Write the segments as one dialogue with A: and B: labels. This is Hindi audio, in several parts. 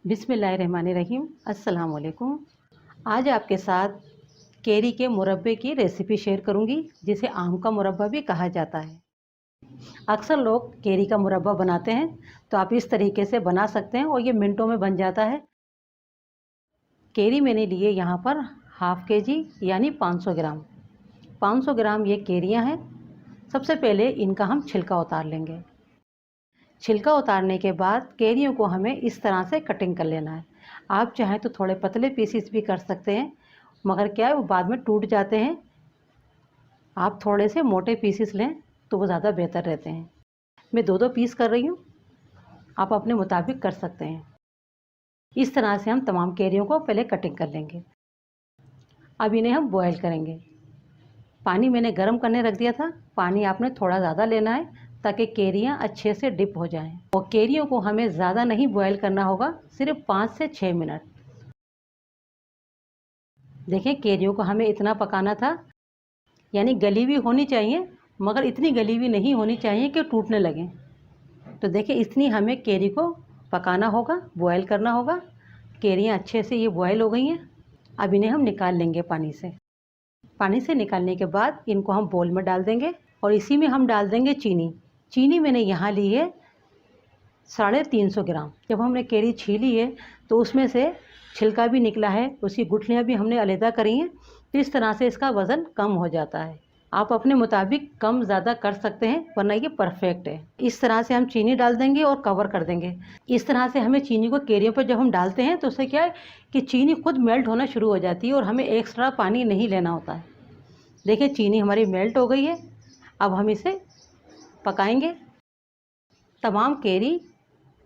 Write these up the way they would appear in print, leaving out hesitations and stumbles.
A: बिस्मिल्लाहिर्रहमानिर्रहीम। अस्सलाम वालेकुम। आज आपके साथ केरी के मुरब्बे की रेसिपी शेयर करूंगी, जिसे आम का मुरब्बा भी कहा जाता है। अक्सर लोग केरी का मुरब्बा बनाते हैं, तो आप इस तरीके से बना सकते हैं और ये मिनटों में बन जाता है। केरी मैंने लिए यहाँ पर हाफ़ केजी यानी 500 ग्राम। 500 ग्राम ये केरियाँ हैं। सबसे पहले इनका हम छिलका उतार लेंगे। छिलका उतारने के बाद केरियों को हमें इस तरह से कटिंग कर लेना है। आप चाहें तो थोड़े पतले पीसीस भी कर सकते हैं, मगर क्या है वो बाद में टूट जाते हैं। आप थोड़े से मोटे पीसीस लें तो वो ज़्यादा बेहतर रहते हैं। मैं दो दो पीस कर रही हूँ, आप अपने मुताबिक कर सकते हैं। इस तरह से हम तमाम केरियों को पहले कटिंग कर लेंगे। अब इन्हें हम बॉयल करेंगे। पानी मैंने गर्म करने रख दिया था। पानी आपने थोड़ा ज़्यादा लेना है ताकि केरियाँ अच्छे से डिप हो जाएं। और केरियों को हमें ज़्यादा नहीं बॉयल करना होगा, सिर्फ 5 से 6 मिनट। देखें, केरियों को हमें इतना पकाना था, यानी गली हुई होनी चाहिए, मगर इतनी गली हुई नहीं होनी चाहिए कि टूटने लगें। तो देखिए, इतनी हमें केरी को पकाना होगा, बॉयल करना होगा। केरियाँ अच्छे से ये बॉयल हो गई हैं। अब इन्हें हम निकाल लेंगे पानी से। पानी से निकालने के बाद इनको हम बोल में डाल देंगे और इसी में हम डाल देंगे चीनी। चीनी मैंने यहाँ ली है 350 ग्राम। जब हमने केरी छीली है तो उसमें से छिलका भी निकला है, उसकी गुठलियाँ भी हमने अलहदा करी हैं, तो इस तरह से इसका वज़न कम हो जाता है। आप अपने मुताबिक कम ज़्यादा कर सकते हैं, वरना ये परफेक्ट है। इस तरह से हम चीनी डाल देंगे और कवर कर देंगे। इस तरह से हमें चीनी को केरियों पर जब हम डालते हैं तो उससे क्या है कि चीनी खुद मेल्ट होना शुरू हो जाती है और हमें एक्स्ट्रा पानी नहीं लेना होता है। देखिए, चीनी हमारी मेल्ट हो गई है। अब हम इसे पकाएंगे। तमाम केरी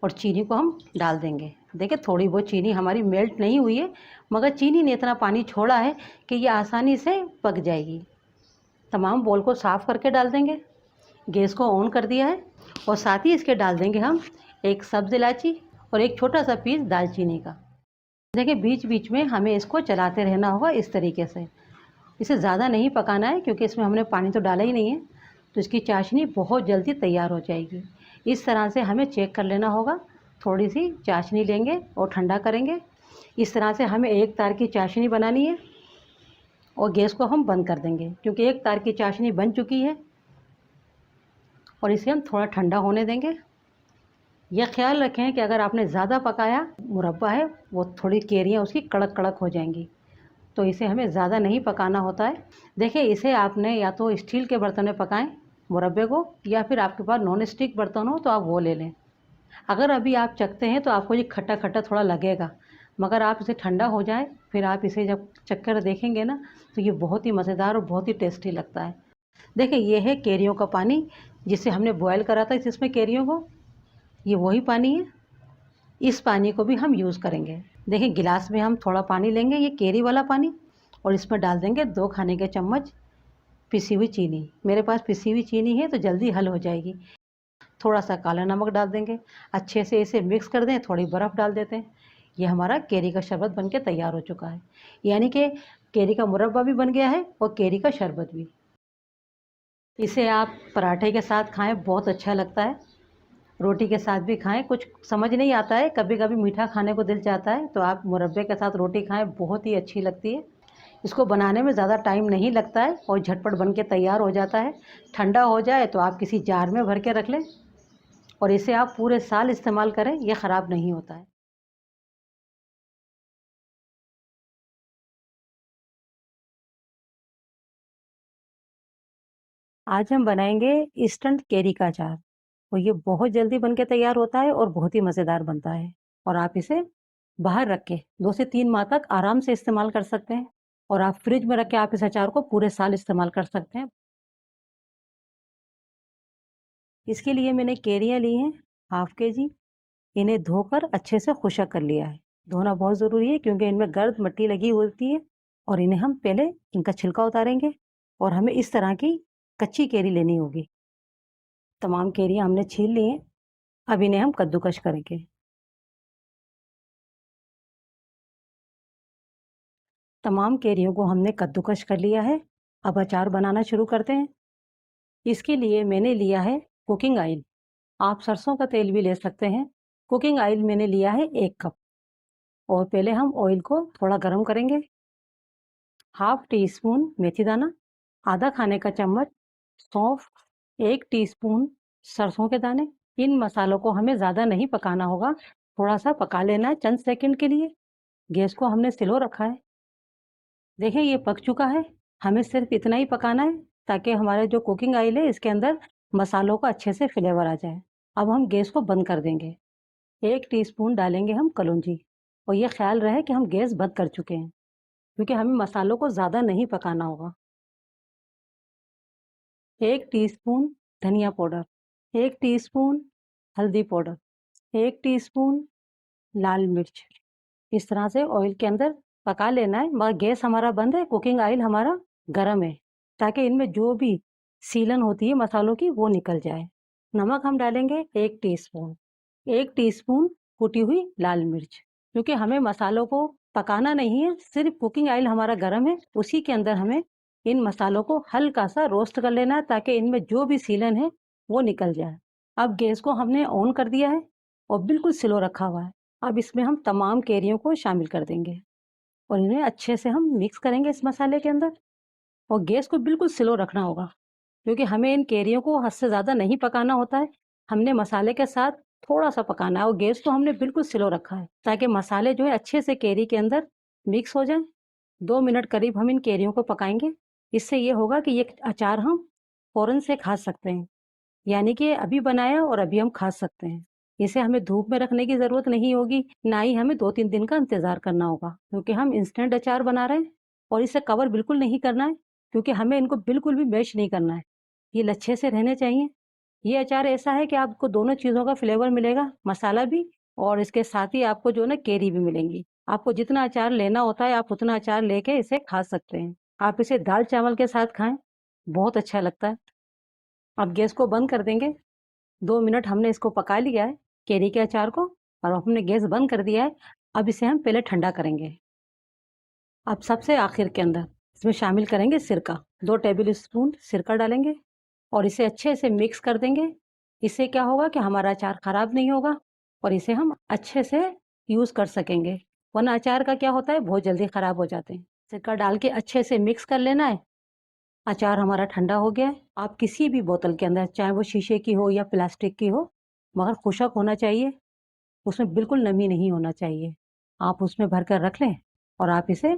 A: और चीनी को हम डाल देंगे। देखिए, थोड़ी बहुत चीनी हमारी मेल्ट नहीं हुई है, मगर चीनी ने इतना पानी छोड़ा है कि ये आसानी से पक जाएगी। तमाम बोल को साफ़ करके डाल देंगे। गैस को ऑन कर दिया है और साथ ही इसके डाल देंगे हम एक सब्ज़ इलायची और एक छोटा सा पीस दालचीनी का। देखिए, बीच बीच में हमें इसको चलाते रहना होगा इस तरीके से। इसे ज़्यादा नहीं पकाना है क्योंकि इसमें हमने पानी तो डाला ही नहीं है, तो इसकी चाशनी बहुत जल्दी तैयार हो जाएगी। इस तरह से हमें चेक कर लेना होगा। थोड़ी सी चाशनी लेंगे और ठंडा करेंगे। इस तरह से हमें एक तार की चाशनी बनानी है और गैस को हम बंद कर देंगे क्योंकि एक तार की चाशनी बन चुकी है और इसे हम थोड़ा ठंडा होने देंगे। यह ख्याल रखें कि अगर आपने ज़्यादा पकाया मुरब्बा है वो थोड़ी केरियाँ उसकी कड़क कड़क हो जाएंगी, तो इसे हमें ज़्यादा नहीं पकाना होता है। देखिए, इसे आपने या तो स्टील के बर्तन में पकाएं मुरब्बे को, या फिर आपके पास नॉन स्टिक बर्तन हो तो आप वो ले लें। अगर अभी आप चखते हैं तो आपको ये खट्टा खट्टा थोड़ा लगेगा, मगर आप इसे ठंडा हो जाए फिर आप इसे जब चखकर देखेंगे ना तो ये बहुत ही मज़ेदार और बहुत ही टेस्टी लगता है। देखिए, ये है केरियों का पानी जिसे हमने बॉयल करा था इसमें केरियों को। ये वही पानी है। इस पानी को भी हम यूज़ करेंगे। देखिए, गिलास में हम थोड़ा पानी लेंगे, ये केरी वाला पानी, और इसमें डाल देंगे 2 खाने के चम्मच पिसी हुई चीनी। मेरे पास पिसी हुई चीनी है तो जल्दी हल हो जाएगी। थोड़ा सा काला नमक डाल देंगे। अच्छे से इसे मिक्स कर दें। थोड़ी बर्फ़ डाल देते हैं। ये हमारा केरी का शरबत बनके तैयार हो चुका है। यानी कि केरी का मुरब्बा भी बन गया है और केरी का शरबत भी। इसे आप पराठे के साथ खाएं, बहुत अच्छा लगता है। रोटी के साथ भी खाएं। कुछ समझ नहीं आता है, कभी कभी मीठा खाने को दिल चाहता है तो आप मुरब्बे के साथ रोटी खाएं, बहुत ही अच्छी लगती है। इसको बनाने में ज़्यादा टाइम नहीं लगता है और झटपट बन के तैयार हो जाता है। ठंडा हो जाए तो आप किसी जार में भर के रख लें और इसे आप पूरे साल इस्तेमाल करें, यह ख़राब नहीं होता है। आज हम बनाएंगे इंस्टेंट केरी का अचार और ये बहुत जल्दी बन के तैयार होता है और बहुत ही मज़ेदार बनता है। और आप इसे बाहर रख के 2 से 3 माह तक आराम से इस्तेमाल कर सकते हैं और आप फ्रिज में रख के आप इस अचार को पूरे साल इस्तेमाल कर सकते हैं। इसके लिए मैंने केरियाँ ली हैं हाफ़ केजी। इन्हें धोकर अच्छे से खुशक कर लिया है। धोना बहुत ज़रूरी है क्योंकि इनमें गर्द मिट्टी लगी होती है। और इन्हें हम पहले इनका छिलका उतारेंगे और हमें इस तरह की कच्ची केरी लेनी होगी। तमाम केरियाँ हमने छील ली हैं। अब इन्हें हम कद्दूकस करेंगे। तमाम केरियों को हमने कद्दूकस कर लिया है। अब अचार बनाना शुरू करते हैं। इसके लिए मैंने लिया है कुकिंग ऑयल। आप सरसों का तेल भी ले सकते हैं। कुकिंग ऑयल मैंने लिया है 1 कप। और पहले हम ऑयल को थोड़ा गर्म करेंगे। हाफ टी स्पून मेथी दाना, आधा खाने का चम्मच सौंफ, 1 टीस्पून सरसों के दाने। इन मसालों को हमें ज़्यादा नहीं पकाना होगा, थोड़ा सा पका लेना है चंद सेकंड के लिए। गैस को हमने स्लो रखा है। देखें ये पक चुका है। हमें सिर्फ इतना ही पकाना है ताकि हमारा जो कुकिंग ऑयल है इसके अंदर मसालों का अच्छे से फ्लेवर आ जाए। अब हम गैस को बंद कर देंगे। 1 टीस्पून डालेंगे हम कलौंजी और ये ख्याल रहे कि हम गैस बंद कर चुके हैं क्योंकि हमें मसालों को ज़्यादा नहीं पकाना होगा। 1 टीस्पून धनिया पाउडर, 1 टीस्पून हल्दी पाउडर, 1 टीस्पून लाल मिर्च। इस तरह से ऑयल के अंदर पका लेना है, मगर गैस हमारा बंद है, कुकिंग ऑयल हमारा गर्म है, ताकि इनमें जो भी सीलन होती है मसालों की वो निकल जाए। नमक हम डालेंगे 1 टीस्पून, 1 टीस्पून कुटी हुई लाल मिर्च। क्योंकि हमें मसालों को पकाना नहीं है, सिर्फ कुकिंग ऑयल हमारा गर्म है, उसी के अंदर हमें इन मसालों को हल्का सा रोस्ट कर लेना है ताकि इनमें जो भी सीलन है वो निकल जाए। अब गैस को हमने ऑन कर दिया है और बिल्कुल स्लो रखा हुआ है। अब इसमें हम तमाम कैरियों को शामिल कर देंगे और इन्हें अच्छे से हम मिक्स करेंगे इस मसाले के अंदर। और गैस को बिल्कुल स्लो रखना होगा क्योंकि हमें इन कैरियों को हद से ज़्यादा नहीं पकाना होता है। हमने मसाले के साथ थोड़ा सा पकाना है और गैस को हमने बिल्कुल स्लो रखा है ताकि मसाले जो है अच्छे से कैरी के अंदर मिक्स हो जाएं। 2 मिनट करीब हम इन कैरियों को पकाएंगे। इससे ये होगा कि ये अचार हम फ़ौरन से खा सकते हैं, यानी कि अभी बनाया और अभी हम खा सकते हैं। इसे हमें धूप में रखने की ज़रूरत नहीं होगी, ना ही हमें 2-3 दिन का इंतज़ार करना होगा क्योंकि हम इंस्टेंट अचार बना रहे हैं। और इसे कवर बिल्कुल नहीं करना है क्योंकि हमें इनको बिल्कुल भी मैश नहीं करना है। ये लच्छे से रहने चाहिए। ये अचार ऐसा है कि आपको दोनों चीज़ों का फ्लेवर मिलेगा, मसाला भी और इसके साथ ही आपको जो है ना कैरी भी मिलेंगी। आपको जितना अचार लेना होता है आप उतना अचार लेके इसे खा सकते हैं। आप इसे दाल-चावल के साथ खाएँ, बहुत अच्छा लगता है। अब गैस को बंद कर देंगे। 2 मिनट हमने इसको पका लिया है, कैरी के अचार को, और हमने गैस बंद कर दिया है। अब इसे हम पहले ठंडा करेंगे। अब सबसे आखिर के अंदर इसमें शामिल करेंगे सिरका। 2 टेबल स्पून सिरका डालेंगे और इसे अच्छे से मिक्स कर देंगे। इससे क्या होगा कि हमारा अचार ख़राब नहीं होगा और इसे हम अच्छे से यूज़ कर सकेंगे। वरना अचार का क्या होता है, बहुत जल्दी ख़राब हो जाते हैं। सिरका डाल के अच्छे से मिक्स कर लेना है। अचार हमारा ठंडा हो गया है। आप किसी भी बोतल के अंदर, चाहे वो शीशे की हो या प्लास्टिक की हो, मगर खुशक होना चाहिए, उसमें बिल्कुल नमी नहीं होना चाहिए। आप उसमें भरकर रख लें और आप इसे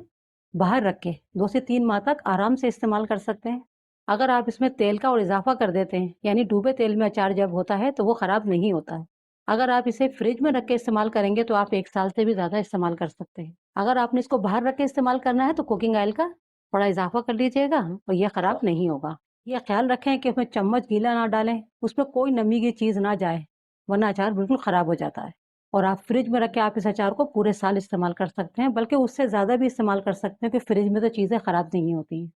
A: बाहर रख के 2 से 3 माह तक आराम से इस्तेमाल कर सकते हैं। अगर आप इसमें तेल का और इज़ाफ़ा कर देते हैं, यानी डूबे तेल में अचार जब होता है तो वो ख़राब नहीं होता है। अगर आप इसे फ्रिज में रख के इस्तेमाल करेंगे तो आप 1 साल से भी ज़्यादा इस्तेमाल कर सकते हैं। अगर आपने इसको बाहर रख के इस्तेमाल करना है तो कुकिंग ऑयल का थोड़ा इज़ाफ़ा कर लीजिएगा और ये ख़राब नहीं होगा। ये ख़्याल रखें कि उसमें चम्मच गीला ना डालें, उसमें कोई नमी की चीज़ ना जाए, वरना अचार बिल्कुल ख़राब हो जाता है। और आप फ्रिज में रख के आप इस अचार को पूरे साल इस्तेमाल कर सकते हैं, बल्कि उससे ज़्यादा भी इस्तेमाल कर सकते हैं कि फ्रिज में तो चीज़ें ख़राब नहीं होती हैं।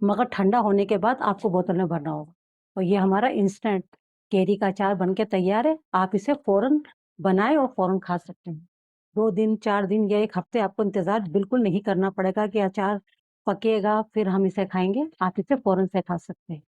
A: मगर ठंडा होने के बाद आपको बोतल में भरना होगा। और ये हमारा इंस्टेंट कैरी का अचार बन के तैयार है। आप इसे फ़ौरन बनाएँ और फ़ौरन खा सकते हैं। 2 दिन, 4 दिन या 1 हफ़्ते आपको इंतज़ार बिल्कुल नहीं करना पड़ेगा कि अचार पकेगा फिर हम इसे खाएँगे। आप इसे फ़ौरन से खा सकते हैं।